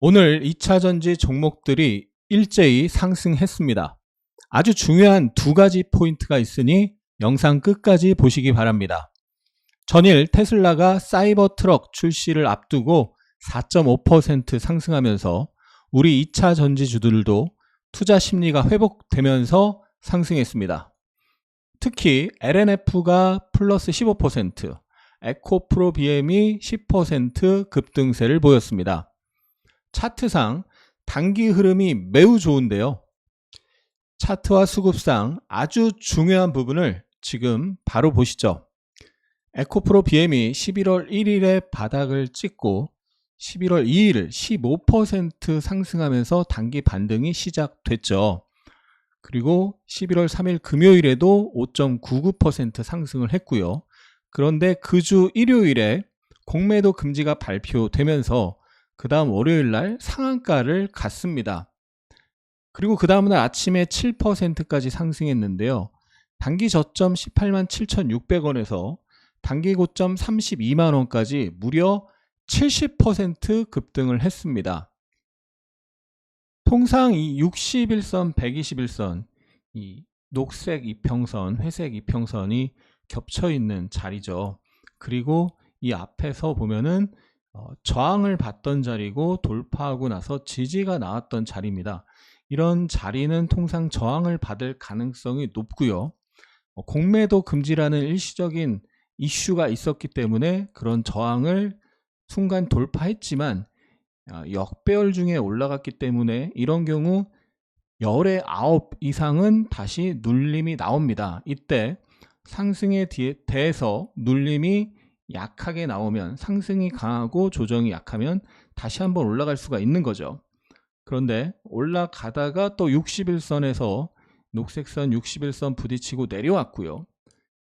오늘 2차전지 종목들이 일제히 상승했습니다. 아주 중요한 두 가지 포인트가 있으니 영상 끝까지 보시기 바랍니다. 전일 테슬라가 사이버 트럭 출시를 앞두고 4.5% 상승하면서 우리 2차 전지주들도 투자 심리가 회복되면서 상승했습니다. 특히 LNF가 플러스 15%, 에코프로 BM이 10% 급등세를 보였습니다. 차트상 단기 흐름이 매우 좋은데요. 차트와 수급상 아주 중요한 부분을 지금 바로 보시죠. 에코프로 BM이 11월 1일에 바닥을 찍고 11월 2일을 15% 상승하면서 단기 반등이 시작됐죠. 그리고 11월 3일 금요일에도 5.99% 상승을 했고요. 그런데 그 주 일요일에 공매도 금지가 발표되면서 그 다음 월요일날 상한가를 갔습니다. 그리고 그 다음날 아침에 7%까지 상승했는데요. 단기 저점 18만 7,600원에서 단기 고점 32만원까지 무려 70% 급등을 했습니다. 통상 이 60일선, 120일선, 이 녹색 이평선, 회색 이평선이 겹쳐있는 자리죠. 그리고 이 앞에서 보면은 저항을 받던 자리고 돌파하고 나서 지지가 나왔던 자리입니다. 이런 자리는 통상 저항을 받을 가능성이 높고요. 공매도 금지라는 일시적인 이슈가 있었기 때문에 그런 저항을 순간 돌파했지만 역배열 중에 올라갔기 때문에 이런 경우 열의 9 이상은 다시 눌림이 나옵니다. 이때 상승에 대해서 눌림이 약하게 나오면, 상승이 강하고 조정이 약하면 다시 한번 올라갈 수가 있는 거죠. 그런데 올라가다가 또 60일선에서 녹색선 60일선 부딪히고 내려왔고요.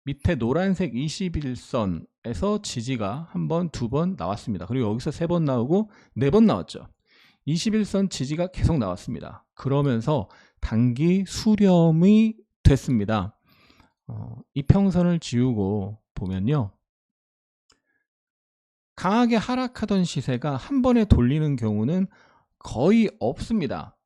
밑에 노란색 21선에서 지지가 한 번, 두 번 나왔습니다. 그리고 여기서 3번 나오고 4번 나왔죠. 21선 지지가 계속 나왔습니다. 그러면서 단기 수렴이 됐습니다. 이평선을 지우고 보면요. 강하게 하락하던 시세가 한 번에 돌리는 경우는 거의 없습니다.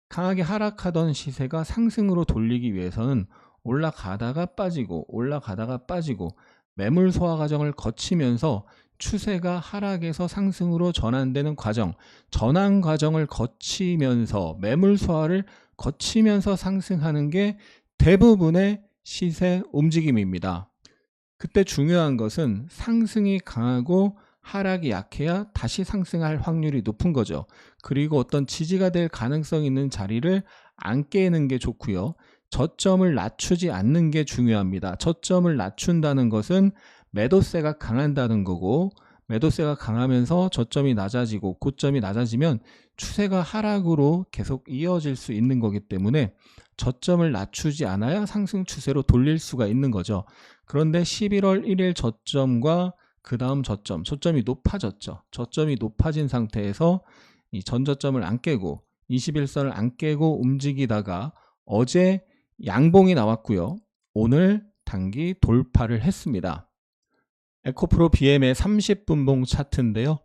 강하게 하락하던 시세가 상승으로 돌리기 위해서는 올라가다가 빠지고 올라가다가 빠지고 매물 소화 과정을 거치면서 추세가 하락에서 상승으로 전환되는 과정, 전환 과정을 거치면서 매물 소화를 거치면서 상승하는 게 대부분의 시세 움직임입니다. 그때 중요한 것은 상승이 강하고 하락이 약해야 다시 상승할 확률이 높은 거죠. 그리고 어떤 지지가 될 가능성이 있는 자리를 안 깨는 게 좋고요. 저점을 낮추지 않는 게 중요합니다. 저점을 낮춘다는 것은 매도세가 강한다는 거고, 매도세가 강하면서 저점이 낮아지고 고점이 낮아지면 추세가 하락으로 계속 이어질 수 있는 거기 때문에 저점을 낮추지 않아야 상승 추세로 돌릴 수가 있는 거죠. 그런데 11월 1일 저점과 그 다음 저점이 높아졌죠. 저점이 높아진 상태에서 이 전저점을 안 깨고 21선을 안 깨고 움직이다가 어제 양봉이 나왔고요. 오늘 단기 돌파를 했습니다. 에코프로 BM의 30분봉 차트인데요.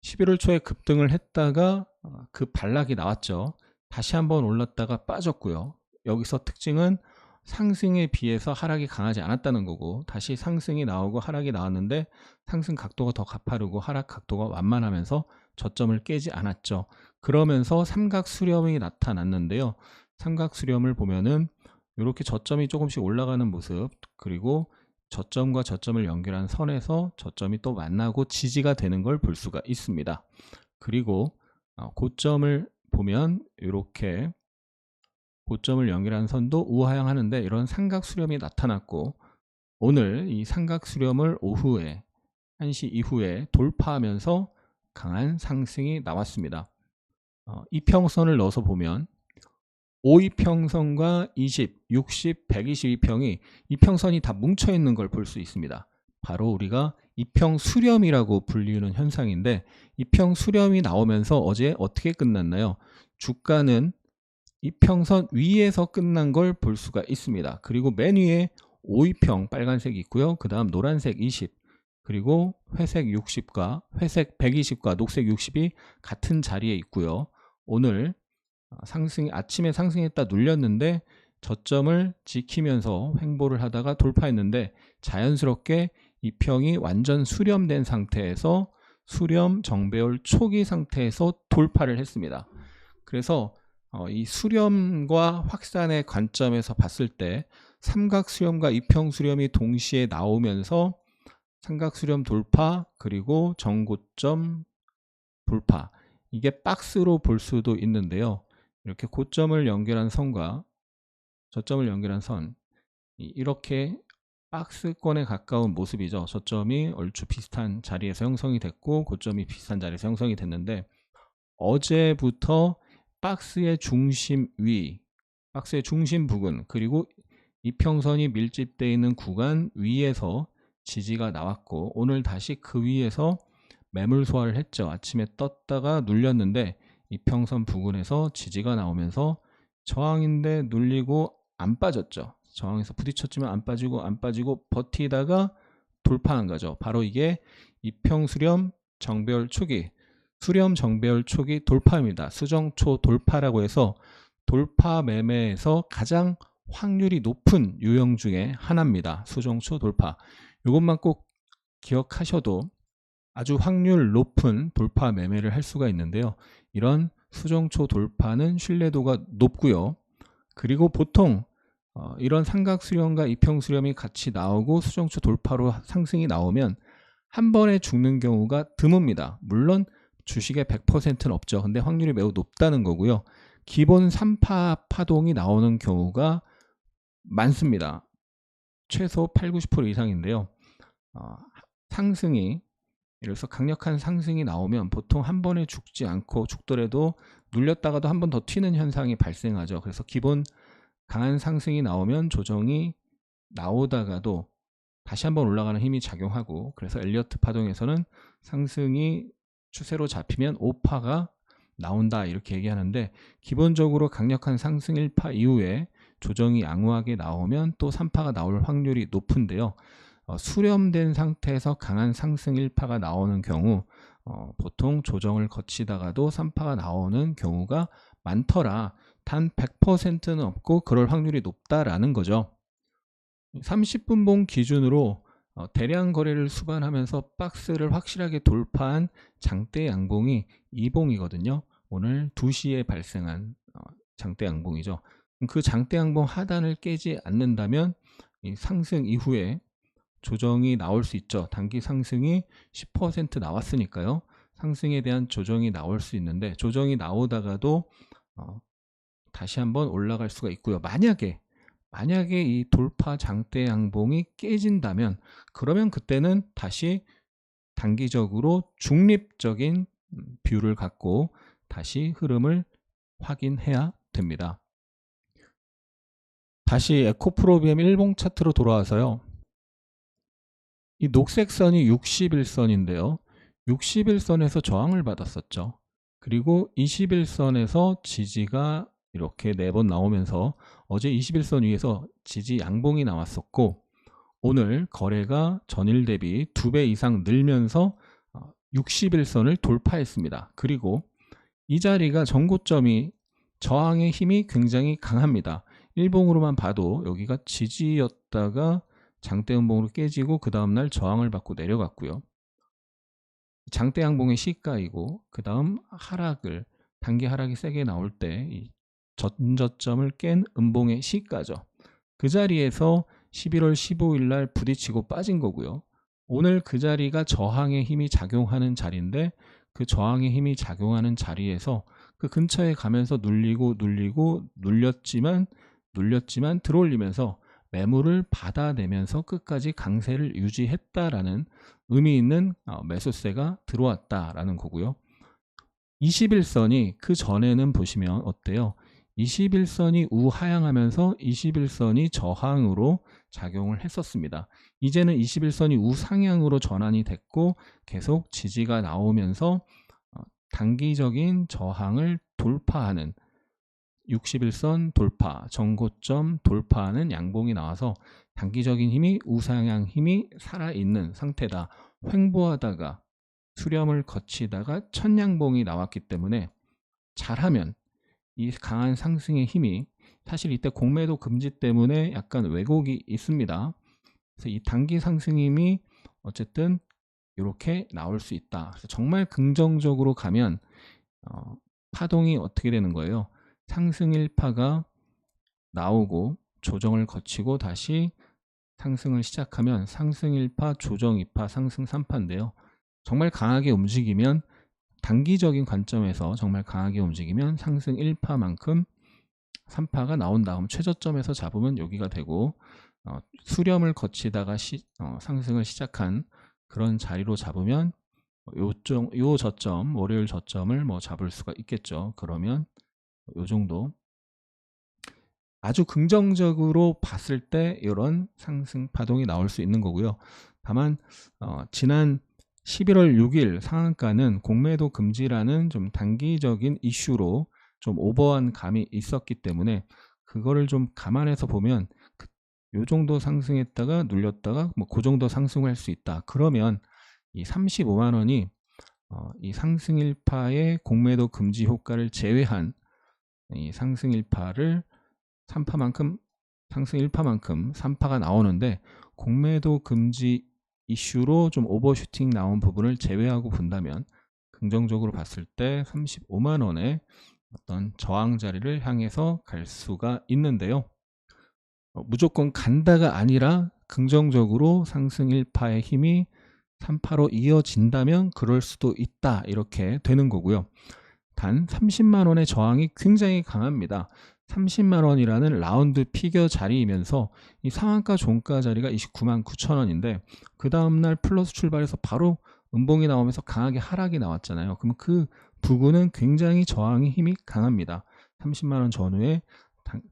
11월 초에 급등을 했다가 그 반락이 나왔죠. 다시 한번 올랐다가 빠졌고요. 여기서 특징은 상승에 비해서 하락이 강하지 않았다는 거고, 다시 상승이 나오고 하락이 나왔는데 상승 각도가 더 가파르고 하락 각도가 완만하면서 저점을 깨지 않았죠. 그러면서 삼각 수렴이 나타났는데요. 삼각 수렴을 보면은 이렇게 저점이 조금씩 올라가는 모습, 그리고 저점과 저점을 연결한 선에서 저점이 또 만나고 지지가 되는 걸 볼 수가 있습니다. 그리고 고점을 보면 이렇게 고점을 연결한 선도 우하향하는데 이런 삼각 수렴이 나타났고, 오늘 이 삼각 수렴을 오후에 1시 이후에 돌파하면서 강한 상승이 나왔습니다. 이평선을 넣어서 보면 5이평선과 20, 60, 122평이 이평선이 다 뭉쳐있는 걸 볼 수 있습니다. 바로 우리가 이평 수렴이라고 불리는 현상인데, 이평 수렴이 나오면서 어제 어떻게 끝났나요? 주가는 이평선 위에서 끝난 걸 볼 수가 있습니다. 그리고 맨 위에 5이평 빨간색이 있고요. 그 다음 노란색 20, 그리고 회색 60과 회색 120과 녹색 60이 같은 자리에 있고요. 오늘 아침에 상승했다 눌렸는데 저점을 지키면서 횡보를 하다가 돌파했는데 자연스럽게 이 평이 완전 수렴된 상태에서 수렴 정배열 초기 상태에서 돌파를 했습니다. 그래서 이 수렴과 확산의 관점에서 봤을 때 삼각 수렴과 이평 수렴이 동시에 나오면서 삼각 수렴 돌파 그리고 정고점 돌파, 이게 박스로 볼 수도 있는데요. 이렇게 고점을 연결한 선과 저점을 연결한 선, 이렇게 박스권에 가까운 모습이죠. 저점이 얼추 비슷한 자리에서 형성이 됐고 고점이 비슷한 자리에서 형성이 됐는데, 어제부터 박스의 중심 위, 박스의 중심 부근, 그리고 이평선이 밀집되어 있는 구간 위에서 지지가 나왔고, 오늘 다시 그 위에서 매물 소화를 했죠. 아침에 떴다가 눌렸는데 이평선 부근에서 지지가 나오면서 저항인데 눌리고 안 빠졌죠. 저항에서 부딪혔지만 안 빠지고 버티다가 돌파한 거죠. 바로 이게 이평수렴 정배열 초기, 수렴 정배열 초기 돌파입니다. 수정초 돌파라고 해서 돌파 매매에서 가장 확률이 높은 유형 중에 하나입니다. 수정초 돌파. 이것만 꼭 기억하셔도 아주 확률 높은 돌파 매매를 할 수가 있는데요. 이런 수정초 돌파는 신뢰도가 높고요. 그리고 보통 이런 삼각수렴과 이평수렴이 같이 나오고 수정초 돌파로 상승이 나오면 한 번에 죽는 경우가 드뭅니다. 물론 주식의 100%는 없죠. 근데 확률이 매우 높다는 거고요. 기본 3파 파동이 나오는 경우가 많습니다. 최소 80-90% 이상인데요. 상승이, 예를 들어서 강력한 상승이 나오면 보통 한 번에 죽지 않고, 죽더라도 눌렸다가도 한 번 더 튀는 현상이 발생하죠. 그래서 기본 강한 상승이 나오면 조정이 나오다가도 다시 한번 올라가는 힘이 작용하고, 그래서 엘리어트 파동에서는 상승이 추세로 잡히면 5파가 나온다 이렇게 얘기하는데, 기본적으로 강력한 상승 1파 이후에 조정이 양호하게 나오면 또 3파가 나올 확률이 높은데요. 수렴된 상태에서 강한 상승 1파가 나오는 경우 보통 조정을 거치다가도 3파가 나오는 경우가 많더라. 단 100%는 없고 그럴 확률이 높다라는 거죠. 30분봉 기준으로 대량 거래를 수반하면서 박스를 확실하게 돌파한 장대 양봉이 2봉이거든요. 오늘 2시에 발생한 장대 양봉이죠. 그 장대 양봉 하단을 깨지 않는다면 이 상승 이후에 조정이 나올 수 있죠. 단기 상승이 10% 나왔으니까요. 상승에 대한 조정이 나올 수 있는데, 조정이 나오다가도 다시 한번 올라갈 수가 있고요. 만약에 이 돌파 장대 양봉이 깨진다면, 그러면 그때는 다시 단기적으로 중립적인 뷰를 갖고 다시 흐름을 확인해야 됩니다. 다시 에코프로비엠 일봉 차트로 돌아와서요. 이 녹색 선이 61선인데요. 61선에서 저항을 받았었죠. 그리고 21선에서 지지가 이렇게 4번 나오면서 어제 21선 위에서 지지 양봉이 나왔었고, 오늘 거래가 전일 대비 2배 이상 늘면서 61선을 돌파했습니다. 그리고 이 자리가 전고점이, 저항의 힘이 굉장히 강합니다. 일봉으로만 봐도 여기가 지지였다가 장대 음봉으로 깨지고 그 다음날 저항을 받고 내려갔고요. 장대 양봉의 시가이고, 그 다음 하락을, 단기 하락이 세게 나올 때 이 전저점을 깬 음봉의 시가죠. 그 자리에서 11월 15일 날 부딪히고 빠진 거고요. 오늘 그 자리가 저항의 힘이 작용하는 자리인데, 그 저항의 힘이 작용하는 자리에서 그 근처에 가면서 눌렸지만 들어올리면서 매물을 받아내면서 끝까지 강세를 유지했다라는 의미 있는 매수세가 들어왔다라는 거고요. 21선이 그 전에는 보시면 어때요? 21선이 우하향하면서 21선이 저항으로 작용을 했었습니다. 이제는 21선이 우상향으로 전환이 됐고 계속 지지가 나오면서 단기적인 저항을 돌파하는, 61선 돌파, 전고점 돌파하는 양봉이 나와서 단기적인 힘이, 우상향 힘이 살아있는 상태다. 횡보하다가 수렴을 거치다가 천냥봉이 나왔기 때문에 잘하면 이 강한 상승의 힘이 사실 이때 공매도 금지 때문에 약간 왜곡이 있습니다. 그래서 이 단기 상승 힘이 어쨌든 이렇게 나올 수 있다. 그래서 정말 긍정적으로 가면 파동이 어떻게 되는 거예요? 상승 1파가 나오고 조정을 거치고 다시 상승을 시작하면 상승 1파, 조정 2파, 상승 3파인데요. 정말 강하게 움직이면 단기적인 관점에서 정말 강하게 움직이면 상승 1파만큼 3파가 나온 다음 최저점에서 잡으면 여기가 되고 수렴을 거치다가 상승을 시작한 그런 자리로 잡으면 요 저점, 월요일 저점을 뭐 잡을 수가 있겠죠. 그러면 요 정도 아주 긍정적으로 봤을 때 이런 상승 파동이 나올 수 있는 거고요. 다만 지난 11월 6일 상한가는 공매도 금지라는 좀 단기적인 이슈로 좀 오버한 감이 있었기 때문에 그거를 좀 감안해서 보면 요 정도 상승했다가 눌렸다가 뭐 그 정도 상승할 수 있다. 그러면 이 35만 원이 이 상승 1파의 공매도 금지 효과를 제외한 이 상승 1파를 3파만큼 상승 1파만큼 3파가 나오는데 공매도 금지 이슈로 좀 오버슈팅 나온 부분을 제외하고 본다면 긍정적으로 봤을 때 35만 원의 어떤 저항 자리를 향해서 갈 수가 있는데요. 무조건 간다가 아니라 긍정적으로 상승 1파의 힘이 3파로 이어진다면 그럴 수도 있다 이렇게 되는 거고요. 단 30만 원의 저항이 굉장히 강합니다. 30만 원이라는 라운드 피겨 자리이면서 이 상한가 종가 자리가 29만 9천 원인데 그 다음날 플러스 출발해서 바로 음봉이 나오면서 강하게 하락이 나왔잖아요. 그럼 그 부근은 굉장히 저항의 힘이 강합니다. 30만 원 전후에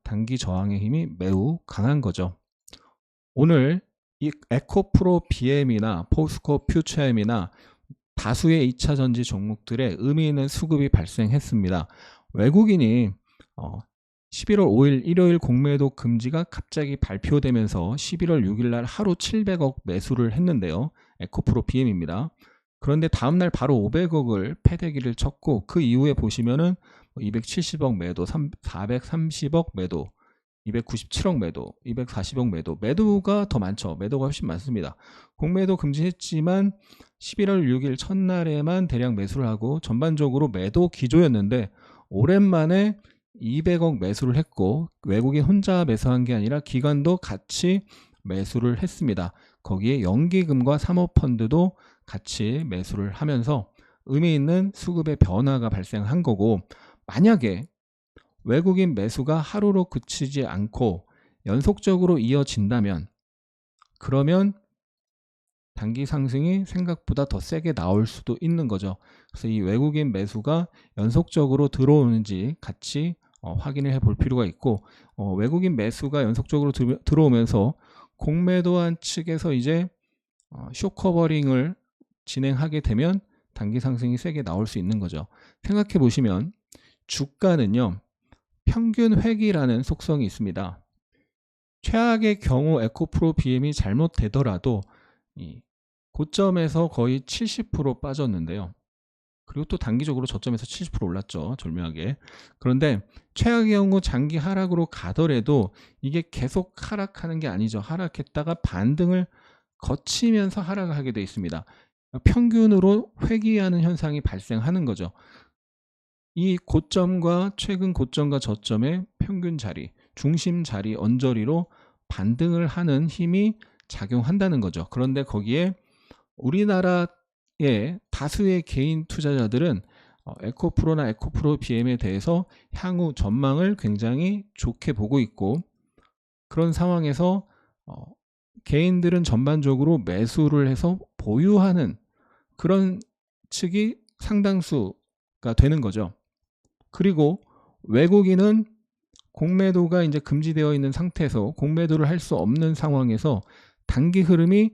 단기 저항의 힘이 매우 강한 거죠. 오늘 이 에코프로 BM이나 포스코 퓨처엠이나 다수의 2차 전지 종목들의 의미 있는 수급이 발생했습니다. 외국인이 11월 5일 일요일 공매도 금지가 갑자기 발표되면서 11월 6일 날 하루 700억 매수를 했는데요. 에코프로 BM입니다. 그런데 다음날 바로 500억을 패대기를 쳤고 그 이후에 보시면은 270억 매도, 430억 매도, 297억 매도, 240억 매도, 매도가 더 많죠. 매도가 훨씬 많습니다. 공매도 금지했지만 11월 6일 첫날에만 대량 매수를 하고 전반적으로 매도 기조였는데 오랜만에 200억 매수를 했고 외국인 혼자 매수한 게 아니라 기관도 같이 매수를 했습니다. 거기에 연기금과 사모펀드도 같이 매수를 하면서 의미 있는 수급의 변화가 발생한 거고 만약에 외국인 매수가 하루로 그치지 않고 연속적으로 이어진다면 그러면 단기 상승이 생각보다 더 세게 나올 수도 있는 거죠. 그래서 이 외국인 매수가 연속적으로 들어오는지 같이 확인을 해볼 필요가 있고 외국인 매수가 연속적으로 들어오면서 공매도한 측에서 이제 쇼커버링을 진행하게 되면 단기 상승이 세게 나올 수 있는 거죠. 생각해 보시면 주가는요. 평균 획이라는 속성이 있습니다. 최악의 경우 에코프로 BM이 잘못되더라도 이 고점에서 거의 70% 빠졌는데요. 그리고 또 단기적으로 저점에서 70% 올랐죠. 절묘하게. 그런데 최악의 경우 장기 하락으로 가더라도 이게 계속 하락하는 게 아니죠. 하락했다가 반등을 거치면서 하락을 하게 되어 있습니다. 평균으로 회귀하는 현상이 발생하는 거죠. 이 고점과 최근 고점과 저점의 평균 자리, 중심 자리, 언저리로 반등을 하는 힘이 작용한다는 거죠. 그런데 거기에 우리나라의 다수의 개인 투자자들은 에코프로나 에코프로 BM에 대해서 향후 전망을 굉장히 좋게 보고 있고 그런 상황에서 개인들은 전반적으로 매수를 해서 보유하는 그런 측이 상당수가 되는 거죠. 그리고 외국인은 공매도가 이제 금지되어 있는 상태에서 공매도를 할 수 없는 상황에서 단기 흐름이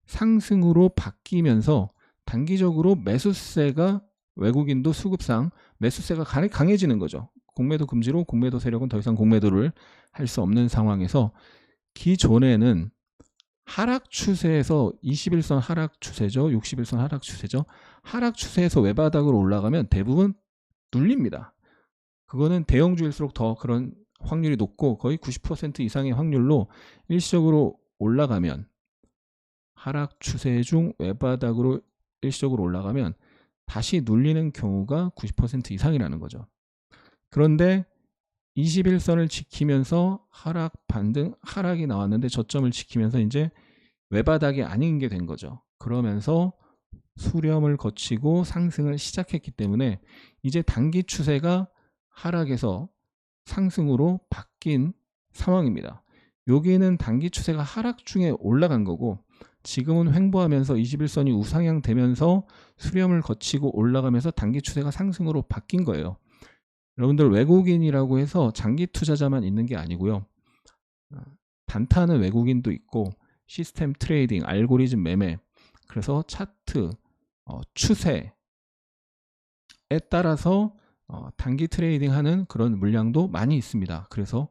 상승으로 바뀌면서 단기적으로 매수세가 외국인도 수급상 매수세가 강해지는 거죠. 공매도 금지로 공매도 세력은 더 이상 공매도를 할 수 없는 상황에서 기존에는 하락 추세에서 21선 하락 추세죠. 61선 하락 추세죠. 하락 추세에서 외바닥으로 올라가면 대부분 눌립니다. 그거는 대형주일수록 더 그런 확률이 높고 거의 90% 이상의 확률로 일시적으로 올라가면 하락 추세 중 외바닥으로 일시적으로 올라가면 다시 눌리는 경우가 90% 이상이라는 거죠. 그런데 21선을 지키면서 하락 반등 하락이 나왔는데 저점을 지키면서 이제 외바닥이 아닌 게 된 거죠. 그러면서 수렴을 거치고 상승을 시작했기 때문에 이제 단기 추세가 하락에서 상승으로 바뀐 상황입니다. 여기는 단기 추세가 하락 중에 올라간 거고 지금은 횡보하면서 21선이 우상향 되면서 수렴을 거치고 올라가면서 단기 추세가 상승으로 바뀐 거예요. 여러분들 외국인이라고 해서 장기 투자자만 있는 게 아니고요. 단타는 외국인도 있고 시스템 트레이딩, 알고리즘 매매, 그래서 차트, 추세에 따라서 단기 트레이딩하는 그런 물량도 많이 있습니다. 그래서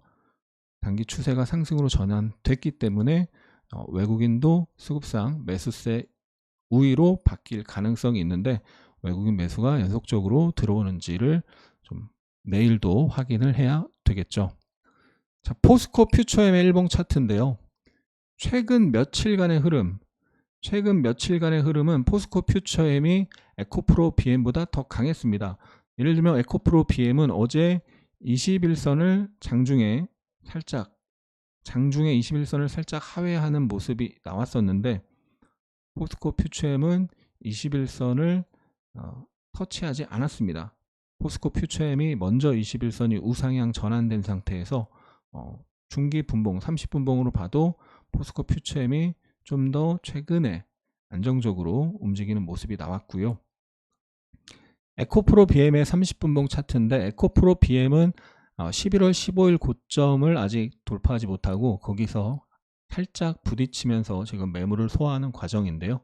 단기 추세가 상승으로 전환됐기 때문에 외국인도 수급상 매수세 우위로 바뀔 가능성이 있는데 외국인 매수가 연속적으로 들어오는지를 좀 내일도 확인을 해야 되겠죠. 자, 포스코 퓨처엠의 일봉 차트인데요. 최근 며칠간의 흐름은 포스코 퓨처엠이 에코프로 BM보다 더 강했습니다. 예를 들면 에코프로 BM은 어제 21선을 장중에 21선을 살짝 하회하는 모습이 나왔었는데 포스코 퓨처엠은 21선을 터치하지 않았습니다. 포스코 퓨처엠이 먼저 21선이 우상향 전환된 상태에서 중기 분봉 30분봉으로 봐도 포스코 퓨처엠이 좀 더 최근에 안정적으로 움직이는 모습이 나왔고요. 에코프로 BM의 30분봉 차트인데 에코프로 BM은 11월 15일 고점을 아직 돌파하지 못하고 거기서 살짝 부딪히면서 지금 매물을 소화하는 과정인데요.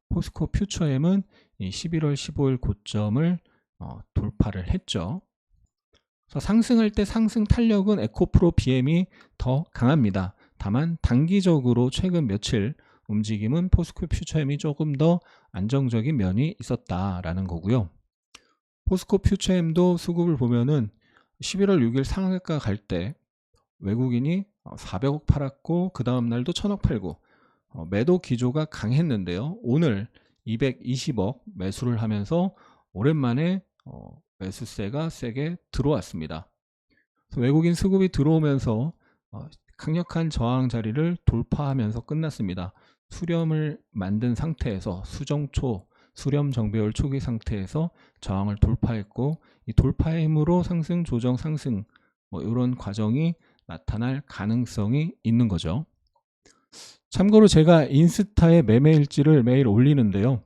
포스코 퓨처엠은 11월 15일 고점을 돌파를 했죠. 그래서 상승할 때 상승 탄력은 에코프로 BM이 더 강합니다. 다만 단기적으로 최근 며칠 움직임은 포스코 퓨처엠이 조금 더 안정적인 면이 있었다라는 거고요. 포스코 퓨처엠도 수급을 보면은 11월 6일 상한가 갈 때 외국인이 400억 팔았고 그 다음 날도 1000억 팔고 매도 기조가 강했는데요. 오늘 220억 매수를 하면서 오랜만에 매수세가 세게 들어왔습니다. 외국인 수급이 들어오면서 강력한 저항 자리를 돌파하면서 끝났습니다. 수렴을 만든 상태에서 수렴 정배열 초기 상태에서 저항을 돌파했고 이 돌파의 힘으로 상승 조정 상승 이런 과정이 나타날 가능성이 있는 거죠. 참고로 제가 인스타에 매매 일지를 매일 올리는데요.